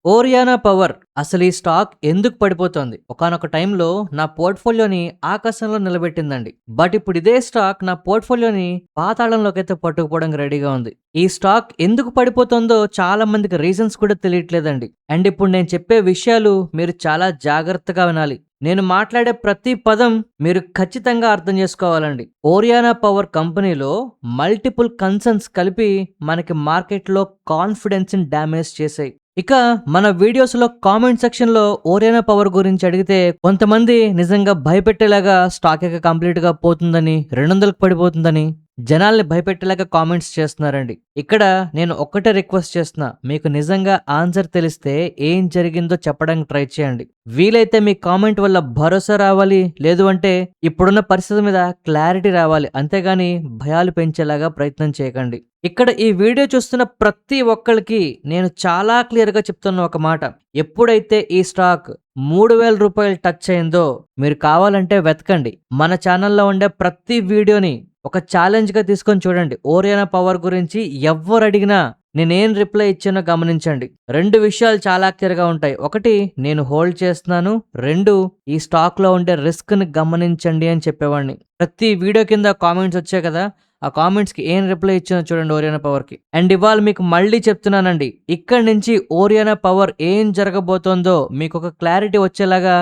Oriana power అసలు ఈ stock ఎందుకు పడిపోతోంది? ఒకానొక టైంలో నా పోర్ట్‌ఫోలియోని ఆకాశంలో నిలబెట్టిందండి. బట్ ఇప్పుడు ఇదే స్టాక్ నా పోర్ట్‌ఫోలియోని పాతాళంలోకైతే పట్టుకుపోవడానికి రెడీగా ఉంది. ఈ స్టాక్ ఎందుకు పడిపోతుందో చాలా మందికి రీజన్స్ కూడా తెలియట్లేదండి. అండ్ ఇప్పుడు నేను చెప్పే విషయాలు మీరు చాలా జాగ్రత్తగా వినాలి. నేను మాట్లాడే ప్రతి పదం మీరు ఖచ్చితంగా అర్థం చేసుకోవాలండి. ఓరియానా పవర్ కంపెనీలో మల్టిపుల్ కన్సర్న్స్ కలిపి మనకి మార్కెట్‌లో కాన్ఫిడెన్స్‌ని డ్యామేజ్ చేశాయి. ఇక మన వీడియోస్‌లో కామెంట్ సెక్షన్‌లో ఓరియానా పవర్ గురించి అడిగితే కొంతమంది నిజంగా భయపెట్టేలాగా స్టాక్ ఇక కంప్లీట్‌గా పోతుందని, 200కి పడిపోతుందని జనాల్ని భయపెట్టేలాగా కామెంట్స్ చేస్తున్నారండి. ఇక్కడ నేను ఒక్కటే రిక్వెస్ట్ చేస్తున్నా. మీకు నిజంగా ఆన్సర్ తెలిస్తే ఏం జరిగిందో చెప్పడానికి ట్రై చేయండి. వీలైతే మీ కామెంట్ వల్ల భరోసా రావాలి. లేదు అంటే ఇప్పుడున్న పరిస్థితి మీద క్లారిటీ రావాలి. అంతేగాని భయాలు పెంచేలాగా ప్రయత్నం చేయకండి. ఇక్కడ ఈ వీడియో చూస్తున్న ప్రతి ఒక్కళ్ళకి నేను చాలా క్లియర్‌గా చెప్తున్న ఒక మాట. ఎప్పుడైతే ఈ స్టాక్ ₹3000 టచ్ అయిందో మీరు కావాలంటే వెతకండి. మన ఛానల్‌లో ఉండే ప్రతి వీడియోని ఒక ఛాలెంజ్‌గా తీసుకొని చూడండి. ఓరియానా పవర్ గురించి ఎవ్వరు అడిగినా నేనేం రిప్లై ఇచ్చానో గమనించండి. 2 విషయాలు చాలా క్లియర్‌గా ఉంటాయి. ఒకటి నేను హోల్డ్ చేస్తున్నాను. 2 ఈ స్టాక్‌లో ఉండే రిస్క్‌ని గమనించండి అని చెప్పేవాడిని. ప్రతి వీడియో కింద కామెంట్స్ వచ్చాయి కదా! ఆ కామెంట్స్‌కి ఏం రిప్లై ఇచ్చానో చూడండి ఓరియానా పవర్‌కి. అండ్ ఇవాళ మీకు మళ్ళీ చెప్తున్నానండి. ఇక్కడి నుంచి ఓరియానా పవర్ ఏం జరగబోతోందో మీకొక క్లారిటీ వచ్చేలాగా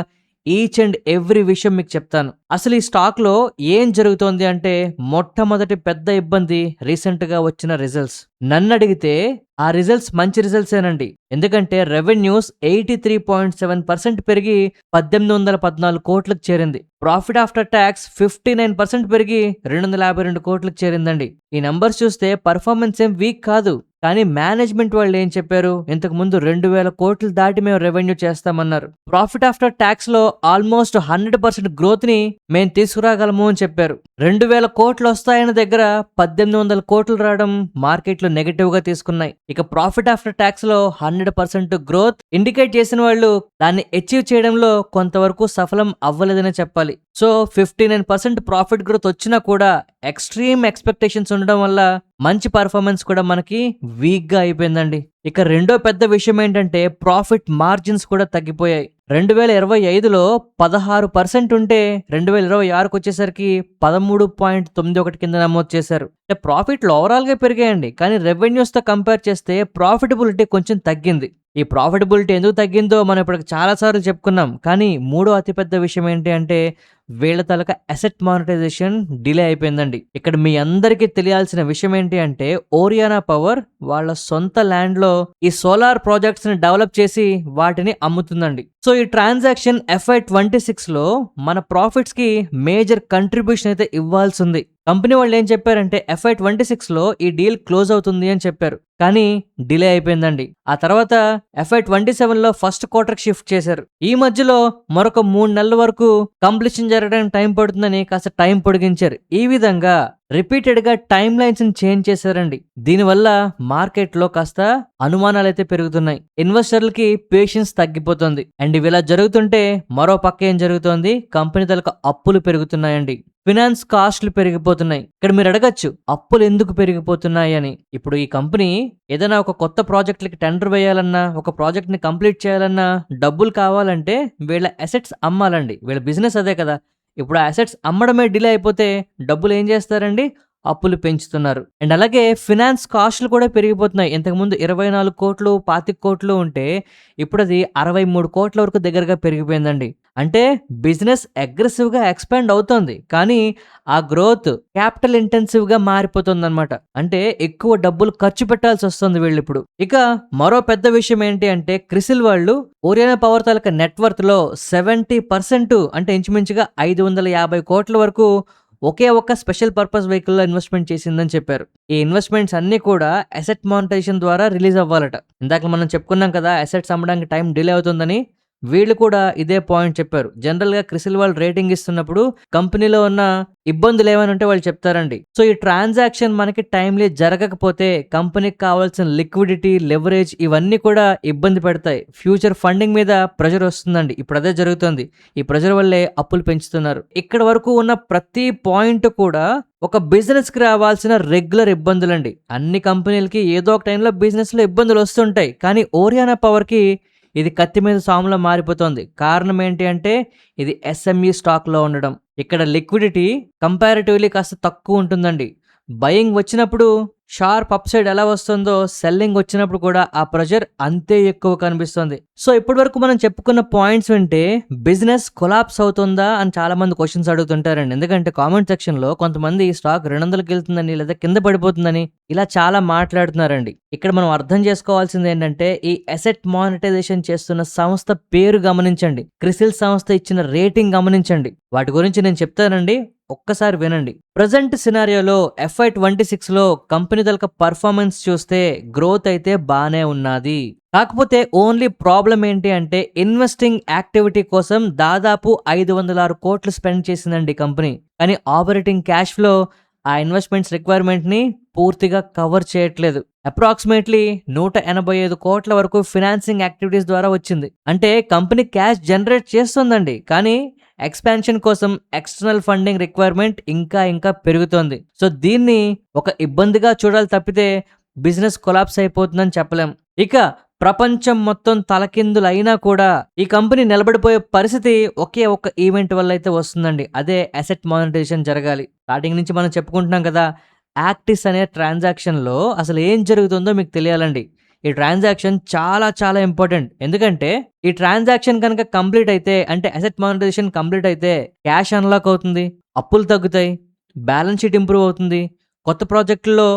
ఈచ్ అండ్ ఎవ్రీ విషయం మీకు చెప్తాను. అసలు ఈ స్టాక్‌లో ఏం జరుగుతోంది అంటే మొట్టమొదటి పెద్ద ఇబ్బంది రీసెంట్‌గా వచ్చిన రిజల్ట్స్. నన్నడిగితే ఆ రిజల్ట్స్ మంచి రిజల్ట్సేనండి. ఎందుకంటే రెవెన్యూస్ 83.7% పెరిగి 1814 కోట్లకు చేరింది. ప్రాఫిట్ ఆఫ్టర్ టాక్స్ 59% పెరిగి 252 కోట్లకు చేరిందండి. ఈ నంబర్స్ చూస్తే పర్ఫార్మెన్స్ ఏం వీక్ కాదు. కానీ మేనేజ్మెంట్ వాళ్ళు ఏం చెప్పారు? ఇంతకు ముందు 2000 కోట్లు దాటి మేము రెవెన్యూ చేస్తామన్నారు. ప్రాఫిట్ ఆఫ్టర్ టాక్స్ లో ఆల్మోస్ట్ 100% గ్రోత్ ని మేము తీసుకురాగలము అని చెప్పారు. 2000 కోట్లు వస్తాయన్న దగ్గర 1800 కోట్లు రావడం మార్కెట్లు నెగటివ్ గా తీసుకున్నాయి. ఇక ప్రాఫిట్ ఆఫ్టర్ టాక్స్ లో 100% గ్రోత్ ఇండికేట్ చేసిన వాళ్ళు దాన్ని అచీవ్ చేయడంలో కొంతవరకు సఫలం అవ్వలేదనే చెప్పాలి. సో 59% ప్రాఫిట్ గ్రోత్ వచ్చినా కూడా ఎక్స్ట్రీమ్ ఎక్స్పెక్టేషన్స్ ఉండడం వల్ల మంచి పర్ఫార్మెన్స్ కూడా మనకి వీక్ గా అయిపోయిందండి. ఇక రెండో పెద్ద విషయం ఏంటంటే ప్రాఫిట్ మార్జిన్స్ కూడా తగ్గిపోయాయి. 2025లో 16% ఉంటే 2026కి వచ్చేసరికి 13.91 కింద నమోదు చేశారు. అంటే ప్రాఫిట్లు ఓవరాల్ గా పెరిగాయండి. కానీ రెవెన్యూస్ తో కంపేర్ చేస్తే ప్రాఫిటబిలిటీ కొంచెం తగ్గింది. ఈ ప్రాఫిటబిలిటీ ఎందుకు తగ్గిందో మనం ఇప్పుడు చాలా సార్లు చెప్పుకున్నాం. కానీ మూడో అతిపెద్ద విషయం ఏంటి అంటే వీళ్ళ తాలూకా అసెట్ మానిటైజేషన్ డిలే అయిపోయిందండి. ఇక్కడ మీ అందరికీ తెలియాల్సిన విషయం ఏంటి అంటే ఓరియానా పవర్ వాళ్ళ సొంత ల్యాండ్ లో ఈ సోలార్ ప్రాజెక్ట్స్ ని డెవలప్ చేసి వాటిని అమ్ముతుందండి. సో ఈ ట్రాన్సాక్షన్ FY26 లో మన ప్రాఫిట్స్ కి మేజర్ కంట్రిబ్యూషన్ అయితే ఇవ్వాల్సి ఉంది. కంపెనీ వాళ్ళు ఏం చెప్పారంటే FY26 లో ఈ డీల్ క్లోజ్ అవుతుంది అని చెప్పారు. కానీ డిలే అయిపోయిందండి. ఆ తర్వాత FY27 లో ఫస్ట్ క్వార్టర్ కి షిఫ్ట్ చేశారు. ఈ మధ్యలో మరొక 3 నెలల వరకు కంప్లీషన్ జరగడానికి టైం పడుతుందని కాస్త టైం పొడిగించారు. ఈ విధంగా రిపీటెడ్ గా టైం లైన్స్ ని చేంజ్ చేశారండి. దీనివల్ల మార్కెట్ లో కాస్త అనుమానాలు అయితే పెరుగుతున్నాయి. ఇన్వెస్టర్లకి పేషెన్స్ తగ్గిపోతుంది. అండ్ ఇవి ఇలా జరుగుతుంటే మరో పక్క ఏం జరుగుతోంది? కంపెనీ తలకు అప్పులు పెరుగుతున్నాయండి. ఫినాన్స్ కాస్ట్లు పెరిగిపోతున్నాయి. ఇక్కడ మీరు అడగచ్చు అప్పులు ఎందుకు పెరిగిపోతున్నాయి అని. ఇప్పుడు ఈ కంపెనీ ఏదైనా ఒక కొత్త ప్రాజెక్టులకి టెండర్ వేయాలన్నా, ఒక ప్రాజెక్ట్ ని కంప్లీట్ చేయాలన్నా డబ్బులు కావాలంటే వీళ్ళ అసెట్స్ అమ్మాలండి. వీళ్ళ బిజినెస్ అదే కదా. ఇప్పుడు ఆ అసెట్స్ అమ్మడమే డిలే అయిపోతే డబ్బులు ఏం చేస్తారండి? అప్పులు పెంచుతున్నారు. అండ్ అలాగే ఫినాన్స్ కాస్ట్లు కూడా పెరిగిపోతున్నాయి. ఇంతకుముందు 24 కోట్లు 25 కోట్లు ఉంటే ఇప్పుడు అది 63 కోట్ల వరకు దగ్గరగా పెరిగిపోయిందండి. అంటే బిజినెస్ అగ్రెసివ్ గా ఎక్స్పాండ్ అవుతోంది. కానీ ఆ గ్రోత్ క్యాపిటల్ ఇంటెన్సివ్ గా మారిపోతుంది అనమాట. అంటే ఎక్కువ డబ్బులు ఖర్చు పెట్టాల్సి వస్తుంది వీళ్ళు ఇప్పుడు. ఇక మరో పెద్ద విషయం ఏంటి అంటే క్రిసిల్ వాళ్ళు ఓరియానా పవర్ తాలూకా నెట్వర్త్ లో 70% అంటే ఇంచుమించుగా 550 కోట్ల వరకు ఒకే ఒక్క స్పెషల్ పర్పస్ వెహికల్లో ఇన్వెస్ట్మెంట్ చేసిందని చెప్పారు. ఈ ఇన్వెస్ట్మెంట్స్ అన్ని కూడా అసెట్ మానిటైజేషన్ ద్వారా రిలీజ్ అవ్వాలట. ఇందాక మనం చెప్పుకున్నాం కదా అసెట్స్ అమ్మడానికి టైం డిలే అవుతుందని. వీళ్ళు కూడా ఇదే పాయింట్ చెప్పారు. జనరల్ గా క్రిసిల్ వాళ్ళు రేటింగ్ ఇస్తున్నప్పుడు కంపెనీలో ఉన్న ఇబ్బందులు ఏమైనా ఉంటే వాళ్ళు చెప్తారండి. సో ఈ ట్రాన్సాక్షన్ మనకి టైంలీ జరగకపోతే కంపెనీకి కావాల్సిన లిక్విడిటీ, లెవరేజ్ ఇవన్నీ కూడా ఇబ్బంది పెడతాయి. ఫ్యూచర్ ఫండింగ్ మీద ప్రెషర్ వస్తుందండి. ఇప్పుడు అదే జరుగుతుంది. ఈ ప్రెషర్ వల్లే అప్పులు పెంచుతున్నారు. ఇక్కడ వరకు ఉన్న ప్రతి పాయింట్ కూడా ఒక బిజినెస్ కి రావాల్సిన రెగ్యులర్ ఇబ్బందులండి. అన్ని కంపెనీలకి ఏదో ఒక టైంలో బిజినెస్ లో ఇబ్బందులు వస్తుంటాయి. కానీ ఓరియానా పవర్ కి ఇది కత్తి మీద సాములా మారిపోతోంది. కారణం ఏంటి అంటే ఇది ఎస్ఎంఈ స్టాక్‌లో ఉండడం. ఇక్కడ లిక్విడిటీ కంపారిటివ్‌లీ కాస్త తక్కువ ఉంటుందండి. బయింగ్ వచ్చినప్పుడు షార్ప్ అప్ సైడ్ ఎలా వస్తుందో సెల్లింగ్ వచ్చినప్పుడు కూడా ఆ ప్రెషర్ అంతే ఎక్కువ కనిపిస్తుంది. సో ఇప్పటి వరకు మనం చెప్పుకున్న పాయింట్స్ వింటే బిజినెస్ కొలాప్స్ అవుతుందా అని చాలా మంది క్వశ్చన్స్ అడుగుతుంటారండి. ఎందుకంటే కామెంట్ సెక్షన్ లో కొంతమంది ఈ స్టాక్ 200కి వెళ్తుందని లేదా కింద పడిపోతుందని ఇలా చాలా మాట్లాడుతున్నారండి. ఇక్కడ మనం అర్థం చేసుకోవాల్సింది ఏంటంటే ఈ అసెట్ మానిటైజేషన్ చేస్తున్న సంస్థ పేరు గమనించండి, క్రిసిల్ సంస్థ ఇచ్చిన రేటింగ్ గమనించండి. వాటి గురించి నేను చెప్తానండి, ఒక్కసారి వినండి. ప్రజెంట్ సినారియోలో FY26 లో కంపెనీ తలక పర్ఫార్మెన్స్ చూస్తే గ్రోత్ అయితే బానే ఉన్నది. కాకపోతే ఓన్లీ ప్రాబ్లం ఏంటి అంటే ఇన్వెస్టింగ్ యాక్టివిటీ కోసం దాదాపు 506 కోట్లు స్పెండ్ చేసిందండి కంపెనీ. కానీ ఆపరేటింగ్ క్యాష్ ఫ్లో ఆ ఇన్వెస్ట్మెంట్స్ రిక్వైర్మెంట్ ని పూర్తిగా కవర్ చేయట్లేదు. అప్రాక్సిమేట్లీ 185 కోట్ల వరకు ఫినాన్సింగ్ యాక్టివిటీస్ ద్వారా వచ్చింది. అంటే కంపెనీ క్యాష్ జనరేట్ చేస్తుందండి, కానీ ఎక్స్పాన్షన్ కోసం ఎక్స్టర్నల్ ఫండింగ్ రిక్వైర్మెంట్ ఇంకా పెరుగుతోంది. సో దీన్ని ఒక ఇబ్బందిగా చూడాలి తప్పితే బిజినెస్ కొలాప్స్ అయిపోతుందని చెప్పలేం. ఇక ప్రపంచం మొత్తం తలకిందులు అయినా కూడా ఈ కంపెనీ నిలబడిపోయే పరిస్థితి ఒకే ఒక్క ఈవెంట్ వల్ల అయితే వస్తుందండి. అదే అసెట్ మానిటైజేషన్ జరగాలి. స్టార్టింగ్ నుంచి మనం చెప్పుకుంటున్నాం కదా, యాక్టిస్ అనే ట్రాన్సాక్షన్ లో అసలు ఏం జరుగుతుందో మీకు తెలియాలండి. ఈ ట్రాన్సాక్షన్ చాలా ఇంపార్టెంట్. ఎందుకంటే ఈ ట్రాన్సాక్షన్ కనుక కంప్లీట్ అయితే అంటే అసెట్ మానిటైజేషన్ కంప్లీట్ అయితే క్యాష్ అన్లాక్ అవుతుంది, అప్పులు తగ్గుతాయి, బ్యాలెన్స్ షీట్ ఇంప్రూవ్ అవుతుంది, కొత్త ప్రాజెక్టుల్లో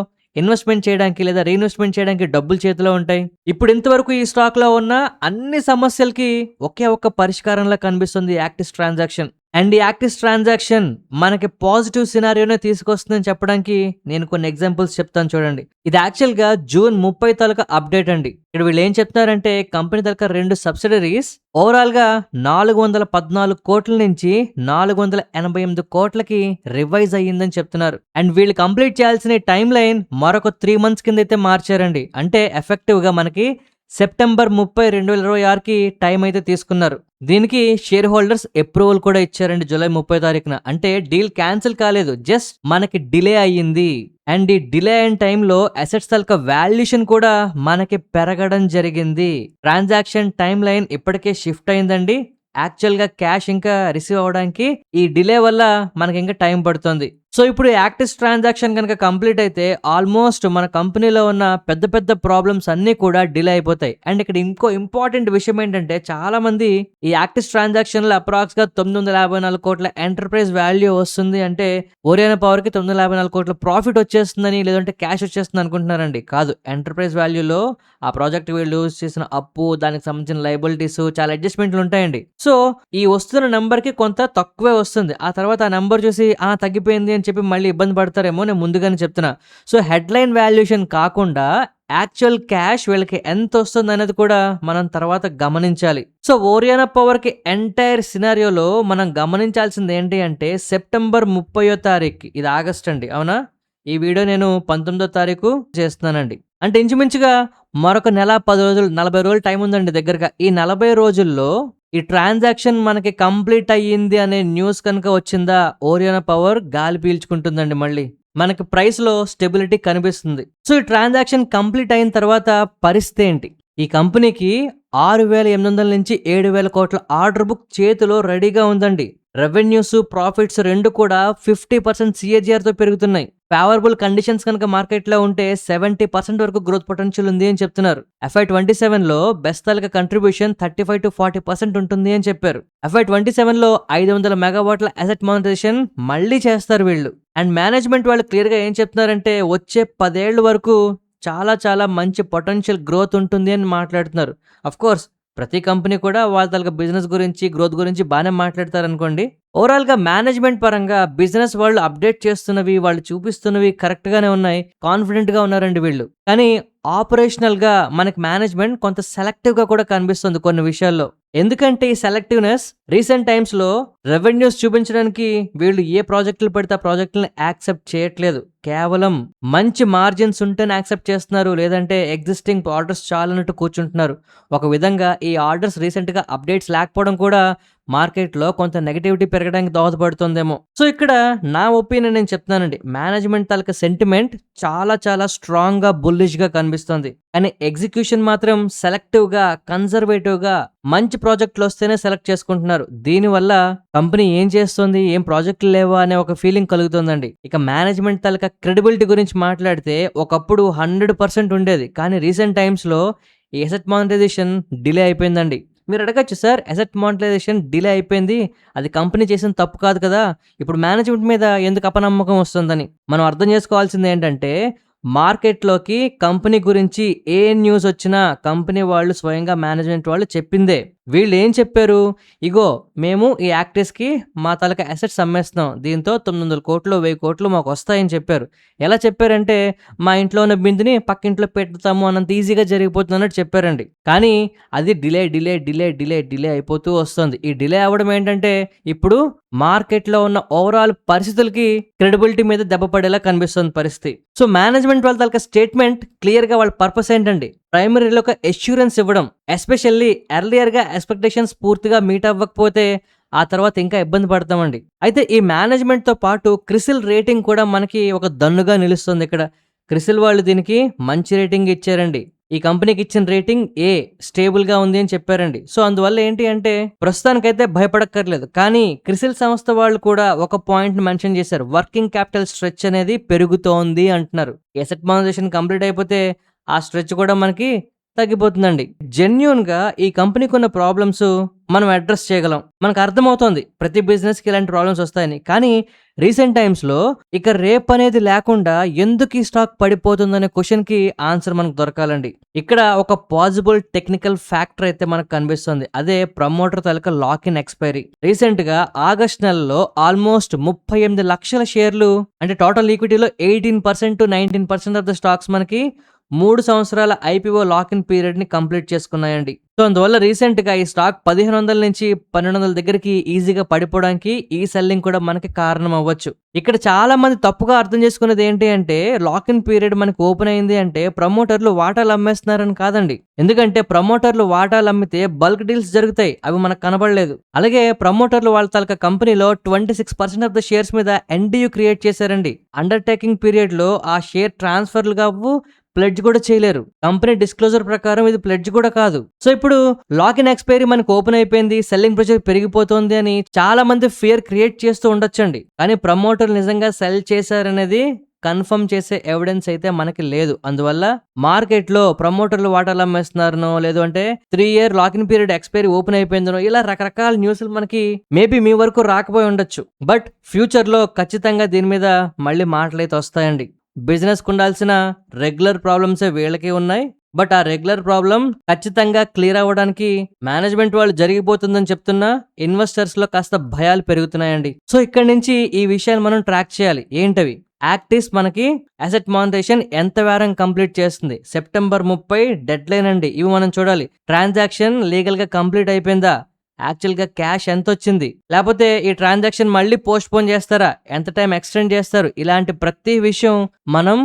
ఇన్వెస్ట్మెంట్ చేయడానికి లేదా రీఇన్వెస్ట్మెంట్ చేయడానికి డబ్బులు చేతిలో ఉంటాయి. ఇప్పుడు ఇంతవరకు ఈ స్టాక్ లో ఉన్న అన్ని సమస్యలకి ఒకే ఒక్క పరిష్కారంలా కనిపిస్తుంది యాక్టిస్ ట్రాన్సాక్షన్. అండ్ ఈ యాక్టిస్ ట్రాన్సాక్షన్ మనకి పాజిటివ్ సినారియోనే తీసుకొస్తుందని చెప్పడానికి నేను కొన్ని ఎగ్జాంపుల్స్ చెప్తాను చూడండి. ఇది యాక్చువల్ గా June 30 తాలూకా అప్డేట్ అండి. ఇక్కడ వీళ్ళు ఏం చెప్తున్నారంటే కంపెనీ తాలూకా 2 సబ్సిడరీస్ ఓవరాల్ గా 414 కోట్ల నుంచి 488 కోట్లకి రివైజ్ అయ్యిందని చెప్తున్నారు. అండ్ వీళ్ళు కంప్లీట్ చేయాల్సిన టైం లైన్ మరొక 3 months కింద అయితే మార్చారండి. అంటే ఎఫెక్టివ్ గా మనకి సెప్టెంబర్ 30, 2026కి టైం అయితే తీసుకున్నారు. దీనికి షేర్ హోల్డర్స్ అప్రూవల్ కూడా ఇచ్చారండి జూలై 30 తారీఖున. అంటే డీల్ క్యాన్సిల్ కాలేదు, జస్ట్ మనకి డిలే అయ్యింది. అండ్ ఈ డిలే అయిన టైంలో అసెట్స్ తాలూకా వాల్యుయేషన్ కూడా మనకి పెరగడం జరిగింది. ట్రాన్సాక్షన్ టైం లైన్ ఇప్పటికే షిఫ్ట్ అయిందండి. యాక్చువల్ గా క్యాష్ ఇంకా రిసీవ్ అవడానికి ఈ డిలే వల్ల మనకి ఇంకా టైం పడుతుంది. సో ఇప్పుడు యాక్టిస్ ట్రాన్సాక్షన్ కనుక కంప్లీట్ అయితే ఆల్మోస్ట్ మన కంపెనీలో ఉన్న పెద్ద ప్రాబ్లమ్స్ అన్ని కూడా డిలే అయిపోతాయి. అండ్ ఇక్కడ ఇంకో ఇంపార్టెంట్ విషయం ఏంటంటే చాలా మంది ఈ యాక్టిస్ ట్రాన్సాక్షన్ లో అప్రాక్స్ గా 954 కోట్ల ఎంటర్ప్రైజ్ వాల్యూ వస్తుంది అంటే ఓరియానా పవర్ కి 954 కోట్ల ప్రాఫిట్ వచ్చేస్తుందని లేదంటే క్యాష్ వచ్చేస్తుంది అనుకుంటున్నారండి. కాదు, ఎంటర్ప్రైజ్ వాల్యూలో ఆ ప్రాజెక్ట్ వీళ్ళు చేసిన అప్పు, దానికి సంబంధించిన లయబిలిటీస్, చాలా అడ్జస్ట్మెంట్లు ఉంటాయండి. సో ఈ వస్తున్న నెంబర్ కి కొంత తక్కువే వస్తుంది. ఆ తర్వాత ఆ నెంబర్ చూసి తగ్గిపోయింది అని చెప్పి మళ్ళీ ఇబ్బంది పడతారేమో, నేను ముందుగానే చెప్తున్నా. సో హెడ్లైన్ వాల్యుయేషన్ కాకుండా యాక్చువల్ క్యాష్ వీళ్ళకి ఎంత వస్తుంది అనేది కూడా మనం తర్వాత గమనించాలి. సో ఓరియానా పవర్ కి ఎంటైర్ సినారియోలో మనం గమనించాల్సింది ఏంటి అంటే సెప్టెంబర్ 30వ తారీఖు, ఇది ఆగస్ట్ అండి, అవునా? ఈ వీడియో నేను 19వ తారీఖు చేస్తున్నానండి. అంటే ఇంచుమించుగా మరొక నెల 10 రోజులు, 40 రోజులు టైం ఉందండి దగ్గరగా. ఈ 40 రోజుల్లో ఈ ట్రాన్సాక్షన్ మనకి కంప్లీట్ అయ్యింది అనే న్యూస్ కనుక వచ్చిందా ఓరియానా పవర్ గాలి పీల్చుకుంటుందండి. మళ్ళీ మనకి ప్రైస్ లో స్టెబిలిటీ కనిపిస్తుంది. సో ఈ ట్రాన్సాక్షన్ కంప్లీట్ అయిన తర్వాత పరిస్థితి ఏంటి? ఈ కంపెనీకి 6,800 నుంచి 7,000 కోట్ల ఆర్డర్ బుక్ చేతిలో రెడీగా ఉందండి. రెవెన్యూస్, ప్రాఫిట్స్ రెండు కూడా 50% CAGR తో పెరుగుతున్నాయి. ఫేవరబుల్ కండిషన్స్ కనుక మార్కెట్లో ఉంటే 70% వరకు గ్రోత్ పొటెన్షియల్ ఉంది అని చెప్తున్నారు. FY27 లో బెస్ట్ తాలూకా కంట్రిబ్యూషన్ 35 to 40% ఉంటుంది అని చెప్పారు. FY27 లో 500 మెగావాట్ల అసెట్ మానిటైజేషన్ మళ్ళీ చేస్తారు వీళ్ళు. అండ్ మేనేజ్మెంట్ వాళ్ళు క్లియర్ గా ఏం చెప్తున్నారంటే వచ్చే 10 ఏళ్ల వరకు చాలా మంచి పొటెన్షియల్ గ్రోత్ ఉంటుంది అని మాట్లాడుతున్నారు. అఫ్ కోర్స్ ప్రతి కంపెనీ కూడా వాళ్ళ తాలూకా బిజినెస్ గురించి, గ్రోత్ గురించి బాగానే మాట్లాడతారు అనుకోండి. ఓవరాల్ గా మేనేజ్మెంట్ పరంగా బిజినెస్ వాళ్ళు అప్డేట్ చేస్తున్నవి, వాళ్ళు చూపిస్తున్నవి కరెక్ట్ గానే ఉన్నాయి, కాన్ఫిడెంట్ గా ఉన్నారండి వీళ్ళు. కానీ ఆపరేషనల్ గా మనకి మేనేజ్మెంట్ కొంత సెలెక్టివ్ గా కూడా కనిపిస్తుంది కొన్ని విషయాల్లో. ఎందుకంటే ఈ సెలెక్టివ్నెస్ రీసెంట్ టైమ్స్ లో రెవెన్యూస్ చూపించడానికి వీళ్ళు ఏ ప్రాజెక్టులు పెడితే ఆ ప్రాజెక్టులను యాక్సెప్ట్ చేయట్లేదు. కేవలం మంచి మార్జిన్స్ ఉంటేనే యాక్సెప్ట్ చేస్తున్నారు, లేదంటే ఎగ్జిస్టింగ్ ఆర్డర్స్ చాలన్నట్టు కూర్చుంటున్నారు. ఒక విధంగా ఈ ఆర్డర్స్ రీసెంట్ గా అప్డేట్స్ లేకపోవడం కూడా మార్కెట్‌లో కొంత నెగటివిటీ పెరగడానికి దోహదపడుతుందేమో. సో, ఇక్కడ నా ఒపీనియన్ నేను చెప్తున్నానండి. మేనేజ్‌మెంట్ తాలూకా సెంటిమెంట్ చాలా చాలా స్ట్రాంగ్‌గా, బుల్లిష్‌గా కనిపిస్తుంది. కానీ ఎగ్జిక్యూషన్ మాత్రం సెలెక్టివ్‌గా, కన్జర్వేటివ్‌గా మంచి ప్రాజెక్టులొస్తేనే సెలెక్ట్ చేసుకుంటున్నారు. దీనివల్ల కంపెనీ ఏం చేస్తుంది? ఏం ప్రాజెక్టులు లేవా? అనే ఒక ఫీలింగ్ కలుగుతుందండి. ఇక మేనేజ్‌మెంట్ తాలూకా క్రెడిబిలిటీ గురించి మాట్లాడితే ఒకప్పుడు 100% ఉండేది. కానీ రీసెంట్ టైమ్స్‌లో ఈ అసెట్ మానిటైజేషన్ డిలే అయిపోయిందండి. మీరు అడగొచ్చు సార్, అసెట్ మానిటైజేషన్ డిలే అయిపోయింది. అది కంపెనీ చేసిన తప్పు కాదు కదా! ఇప్పుడు మేనేజ్‌మెంట్ మీద ఎందుకు అపనమ్మకం వస్తుందని. మనం అర్థం చేసుకోవాల్సింది ఏంటంటే, మార్కెట్‌లోకి కంపెనీ గురించి ఏ న్యూస్ వచ్చినా కంపెనీ వాళ్ళు స్వయంగా మేనేజ్‌మెంట్ వాళ్ళు చెప్పిందే. వీళ్ళేం చెప్పారు? ఇగో మేము ఈ యాక్టర్స్‌కి మా తాలూకా అసెట్స్ అమ్మేస్తున్నాం. దీంతో 900 కోట్లు, 1000 కోట్లు మాకొస్తాయని చెప్పారు. ఎలా చెప్పారంటే, మా ఇంట్లో ఉన్న బిందుని పక్కింట్లో పెడతాము అన్నంత ఈజీగా జరిగిపోతుందన్నట్టు చెప్పారండి. కానీ అది డిలే అయిపోతూ వస్తుంది. ఈ డిలే అవ్వడం ఏంటంటే, ఇప్పుడు మార్కెట్‌లో ఉన్న ఓవరాల్ పరిస్థితులకి క్రెడిబిలిటీ మీద దెబ్బ పడేలా కనిపిస్తుంది పరిస్థితి. సో, మేనేజ్‌మెంట్ వాళ్ళ తాలూకా స్టేట్మెంట్ క్లియర్‌గా వాళ్ళ పర్పస్ ఏంటండి? ప్రైమరీలో ఒక అష్యూరెన్స్ ఇవ్వడం. ఎస్పెషల్లీ ఎర్లియర్‌గా ఎక్స్‌పెక్టేషన్స్ పూర్తిగా మీట్ అవ్వకపోతే ఆ తర్వాత ఇంకా ఇబ్బంది పడతామండి. అయితే ఈ మేనేజ్‌మెంట్‌తో పాటు క్రిసిల్ రేటింగ్ కూడా మనకి ఒక దన్నుగా నిలుస్తుంది ఇక్కడ. క్రిసిల్ వాళ్ళు దీనికి మంచి రేటింగ్ ఇచ్చారండి. ఈ కంపెనీకి ఇచ్చిన రేటింగ్ ఏ, స్టేబుల్‌గా ఉంది అని చెప్పారండి. సో, అందువల్ల ఏంటి అంటే ప్రస్తుతానికైతే భయపడక్కర్లేదు. కానీ క్రిసిల్ సంస్థ వాళ్ళు కూడా ఒక పాయింట్‌ని మెన్షన్ చేశారు. వర్కింగ్ క్యాపిటల్ స్ట్రెచ్ అనేది పెరుగుతోంది అంటున్నారు. అసెట్ మానిటైజేషన్ కంప్లీట్ అయిపోతే ఆ స్ట్రెచ్ కూడా మనకి తగ్గిపోతుందండి. జెన్యూన్‌గా ఈ కంపెనీకున్న ప్రాబ్లమ్స్ మనం అడ్రెస్ చేయగలం. మనకు అర్థమవుతోంది ప్రతి బిజినెస్‌కి ఇలాంటి ప్రాబ్లమ్స్ వస్తాయని. కానీ రీసెంట్ టైమ్స్‌లో ఇక రేపనేది లేకుండా ఎందుకు ఈ స్టాక్ పడిపోతుందనే క్వెషన్‌కి ఆన్సర్ మనకు దొరకాలండి. ఇక్కడ ఒక పాజిబుల్ టెక్నికల్ ఫ్యాక్టర్ అయితే మనకు కనిపిస్తుంది. అదే ప్రమోటర్ తాలూకా లాక్ ఇన్ ఎక్స్‌పైరీ. రీసెంట్‌గా ఆగస్ట్ నెలలో ఆల్మోస్ట్ 38 లక్షల షేర్లు అంటే టోటల్ ఈక్విటీలో 18% ఆఫ్ ద స్టాక్స్ మనకి 3 సంవత్సరాల ఐపీఓ లాక్ ఇన్ పీరియడ్‌ని కంప్లీట్ చేసుకున్నాయండి. సో, అందువల్ల రీసెంట్‌గా ఈ స్టాక్ 1500 నుంచి 1200 దగ్గరికి ఈజీగా పడిపోవడానికి ఈ సెల్లింగ్ కూడా మనకి కారణం అవ్వచ్చు. ఇక్కడ చాలా మంది తప్పుగా అర్థం చేసుకునేది ఏంటి అంటే, లాక్ ఇన్ పీరియడ్ మనకి ఓపెన్ అయింది అంటే ప్రమోటర్లు వాటాలు అమ్మేస్తున్నారని కాదండి. ఎందుకంటే ప్రమోటర్లు వాటాలు అమ్మితే బల్క్ డీల్స్ జరుగుతాయి. అవి మనకు కనబడలేదు. అలాగే ప్రమోటర్లు వాళ్ళ తాలూకా కంపెనీలో 26% ఆఫ్ ద షేర్స్ మీద ఎన్‌డీయూ క్రియేట్ చేశారండి. అండర్‌టేకింగ్ పీరియడ్‌లో ఆ షేర్ ట్రాన్స్‌ఫర్‌లు కావు, ప్లెడ్జ్ కూడా చేయలేరు. కంపెనీ డిస్క్లోజర్ ప్రకారం ఇది ప్లెడ్జ్ కూడా కాదు. సో, ఇప్పుడు లాక్ ఇన్ ఎక్స్‌పైరీ మనకు ఓపెన్ అయిపోయింది, సెల్లింగ్ ప్రెషర్ పెరిగిపోతుంది అని చాలా మంది ఫియర్ క్రియేట్ చేస్తూ ఉండొచ్చండి. కానీ ప్రమోటర్లు నిజంగా సెల్ చేశారనేది కన్ఫర్మ్ చేసే ఎవిడెన్స్ అయితే మనకి లేదు. అందువల్ల మార్కెట్‌లో ప్రమోటర్లు వాటాలు అమ్మేస్తున్నారనో, లేదు అంటే 3 year lock in period expiry open అయిపోయిందనో ఇలా రకరకాల న్యూస్‌లు మనకి మేబీ మీ వరకు రాకపోయి ఉండొచ్చు. బట్ ఫ్యూచర్‌లో ఖచ్చితంగా దీని మీద మళ్ళీ మాటలైతే వస్తాయండి. బిజినెస్‌కు ఉండాల్సిన రెగ్యులర్ ప్రాబ్లమ్సే వీళ్ళకి ఉన్నాయి. బట్ ఆ రెగ్యులర్ ప్రాబ్లమ్ ఖచ్చితంగా క్లియర్ అవ్వడానికి మేనేజ్‌మెంట్ వాళ్ళు జరిగిపోతుందని చెప్తున్నా ఇన్వెస్టర్స్‌లో కాస్త భయాలు పెరుగుతున్నాయండి. సో, ఇక్కడి నుంచి ఈ విషయాన్ని మనం ట్రాక్ చేయాలి. ఏంటవి? యాక్టిస్ మనకి అసెట్ మానిటైజేషన్ ఎంత వారం కంప్లీట్ చేస్తుంది? సెప్టెంబర్ 30 డెడ్‌లైన్ అండి. ఇవి మనం చూడాలి. ట్రాన్సాక్షన్ లీగల్‌గా కంప్లీట్ అయిపోయిందా? యాక్చువల్‌గా క్యాష్ ఎంతొచ్చింది? లేపోతే ఈ ట్రాన్సాక్షన్ మళ్ళీ పోస్ట్‌పోన్ చేస్తారా? ఎంత టైం ఎక్స్‌టెండ్ చేస్తారు? ఇలాంటి ప్రతి విషయం మనం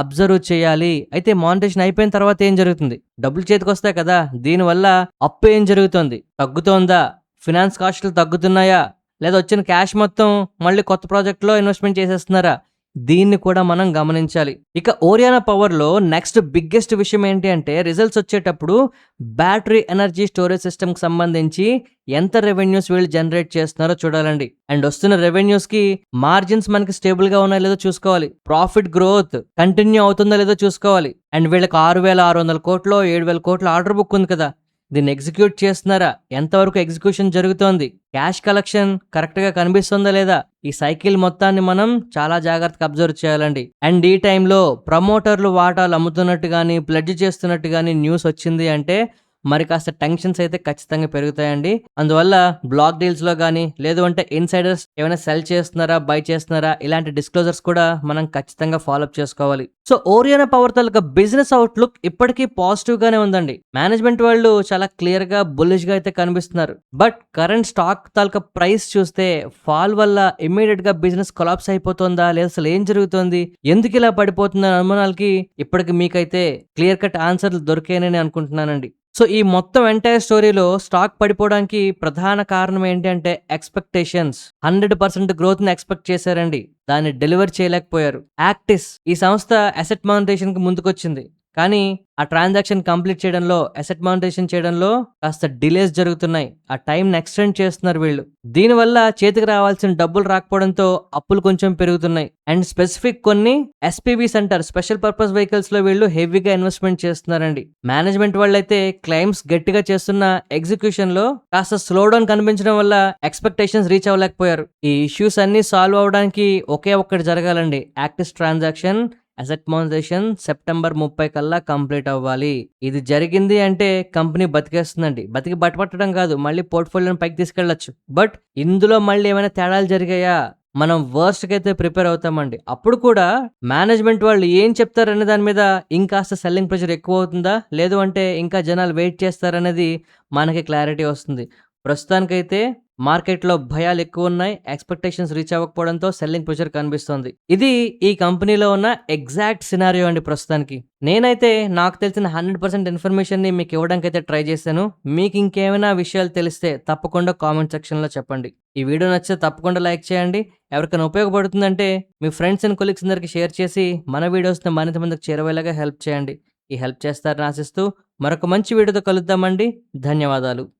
అబ్జర్వ్ చేయాలి. అయితే మానిటైజేషన్ అయిపోయిన తర్వాత ఏం జరుగుతుంది? డబ్బులు చేతికొస్తాయి కదా! దీనివల్ల అప్పు ఏం జరుగుతుంది? తగ్గుతోందా? ఫినాన్స్ కాస్టులు తగ్గుతున్నాయా? లేదా వచ్చిన క్యాష్ మొత్తం మళ్ళీ కొత్త ప్రాజెక్ట్‌లో ఇన్వెస్ట్‌మెంట్ చేసేస్తున్నారా? దీన్ని కూడా మనం గమనించాలి. ఇక ఓరియానా పవర్‌లో నెక్స్ట్ బిగ్గెస్ట్ విషయం ఏంటి అంటే రిజల్ట్స్ వచ్చేటప్పుడు బ్యాటరీ ఎనర్జీ స్టోరేజ్ సిస్టమ్‌కి సంబంధించి ఎంత రెవెన్యూస్ వీళ్ళు జనరేట్ చేస్తున్నారో చూడాలండి. అండ్ వస్తున్న రెవెన్యూస్‌కి మార్జిన్స్ మనకి స్టేబుల్‌గా ఉన్నాయో లేదో చూసుకోవాలి. ప్రాఫిట్ గ్రోత్ కంటిన్యూ అవుతుందో లేదో చూసుకోవాలి. అండ్ వీళ్ళకి 6,600 కోట్లో 7,000 కోట్ల ఆర్డర్ బుక్ ఉంది కదా! దీన్ని ఎగ్జిక్యూట్ చేస్తున్నారా? ఎంతవరకు ఎగ్జిక్యూషన్ జరుగుతోంది? క్యాష్ కలెక్షన్ కరెక్ట్‌గా కనిపిస్తుందా లేదా? ఈ సైకిల్ మొత్తాన్ని మనం చాలా జాగ్రత్తగా అబ్జర్వ్ చేయాలండి. అండ్ ఈ టైంలో ప్రమోటర్లు వాటాలు అమ్ముతున్నట్టు గానీ, ప్లెడ్జ్ చేస్తున్నట్టు గానీ న్యూస్ వచ్చింది అంటే మరి కాస్త టెన్షన్స్ అయితే ఖచ్చితంగా పెరుగుతాయండి. అందువల్ల బ్లాక్ డీల్స్‌లో గానీ, లేదు అంటే ఇన్సైడర్స్ ఏమైనా సెల్ చేస్తున్నారా, బై చేస్తున్నారా ఇలాంటి డిస్క్లోజర్స్ కూడా మనం ఖచ్చితంగా ఫాలోఅప్ చేసుకోవాలి. సో, ఓరియానా పవర్ తాలూకా బిజినెస్ అవుట్‌లుక్ ఇప్పటికీ పాజిటివ్ గానే ఉందండి. మేనేజ్‌మెంట్ వాళ్ళు చాలా క్లియర్‌గా బుల్లిష్‌గా అయితే కనిపిస్తున్నారు. But current stock taluka price చూస్తే ఫాల్ వల్ల ఇమ్మీడియేట్‌గా బిజినెస్ కొలాప్స్ అయిపోతుందా? లేదా అసలు ఏం జరుగుతోంది? ఎందుకు ఇలా పడిపోతుందనే అనుమానాలకి ఇప్పటికి మీకైతే క్లియర్ కట్ ఆన్సర్‌లు దొరికాయని నేను అనుకుంటున్నానండి. సో, ఈ మొత్తం ఎంటైర్ స్టోరీలో స్టాక్ పడిపోవడానికి ప్రధాన కారణం ఏంటి అంటే ఎక్స్‌పెక్టేషన్స్. 100% గ్రోత్‌ని ఎక్స్‌పెక్ట్ చేశారండి. దాన్ని డెలివర్ చేయలేకపోయారు. యాక్టిస్ ఈ సంస్థ అసెట్ మానిటైజేషన్‌కి ముందుకొచ్చింది. కానీ ఆ ట్రాన్సాక్షన్ కంప్లీట్ చేయడంలో, అసెట్ మానిటైజేషన్ చేయడంలో కాస్త డిలేస్ జరుగుతున్నాయి. ఆ టైంని ఎక్స్‌టెండ్ చేస్తున్నారు వీళ్ళు. దీనివల్ల చేతికి రావాల్సిన డబ్బులు రాకపోవడంతో అప్పులు కొంచెం పెరుగుతున్నాయి. అండ్ స్పెసిఫిక్ కొన్ని ఎస్‌పీవీస్ అంటారు. స్పెషల్ పర్పస్ వెహికల్స్‌లో వీళ్ళు హెవీగా ఇన్వెస్ట్‌మెంట్ చేస్తున్నారండి. మేనేజ్మెంట్ వాళ్ళైతే క్లెయిమ్స్ గట్టిగా చేస్తున్న ఎగ్జిక్యూషన్‌లో కాస్త స్లో డౌన్ కనిపించడం వల్ల ఎక్స్‌పెక్టేషన్స్ రీచ్ అవ్వలేకపోయారు. ఈ ఇష్యూస్ అన్నీ సాల్వ్ అవ్వడానికి ఒకే ఒక్కటి జరగాలండి. యాక్టిస్ ట్రాన్సాక్షన్ అసెట్ మానిటైజేషన్ సెప్టెంబర్ 30 కల్లా కంప్లీట్ అవ్వాలి. ఇది జరిగింది అంటే కంపెనీ బతికేస్తుందండి. బతికి బట్టపట్టడం కాదు, మళ్ళీ పోర్ట్‌ఫోలియోని పైకి తీసుకెళ్ళొచ్చు. బట్ ఇందులో మళ్ళీ ఏమైనా తేడాలు జరిగాయా? మనం వర్స్ట్‌కైతే ప్రిపేర్ అవుతామండి. అప్పుడు కూడా మేనేజ్మెంట్ వాళ్ళు ఏం చెప్తారనే దాని మీద ఇంకాస్త సెల్లింగ్ ప్రెషర్ ఎక్కువవుతుందా? లేదు అంటే ఇంకా జనాలు వెయిట్ చేస్తారనేది మనకి క్లారిటీ వస్తుంది. ప్రస్తుతానికైతే మార్కెట్‌లో భయాలెక్కువున్నాయి. ఎక్స్‌పెక్టేషన్స్ రీచ్ అవ్వకపోవడంతో సెల్లింగ్ ప్రెషర్ కనిపిస్తోంది. ఇది ఈ కంపెనీలో ఉన్న ఎగ్జాక్ట్ సినారియో అండి ప్రస్తుతానికి. నేనైతే నాకు తెలిసిన 100% ఇన్ఫర్మేషన్‌ని మీకు ఇవ్వడానికైతే ట్రై చేశాను. మీకు ఇంకేమైనా విషయాలు తెలిస్తే తప్పకుండా కామెంట్ సెక్షన్‌లో చెప్పండి. ఈ వీడియో నచ్చితే తప్పకుండా లైక్ చేయండి. ఎవరికైనా ఉపయోగపడుతుందంటే మీ ఫ్రెండ్స్ అండ్ కొలీగ్స్ అందరికి షేర్ చేసి మన వీడియోస్‌ని మరింత మందికి చేరువయ్యేలాగా హెల్ప్ చేయండి. ఈ హెల్ప్ చేస్తారని ఆశిస్తూ మరొక మంచి వీడియోతో కలుద్దామండి. ధన్యవాదాలు.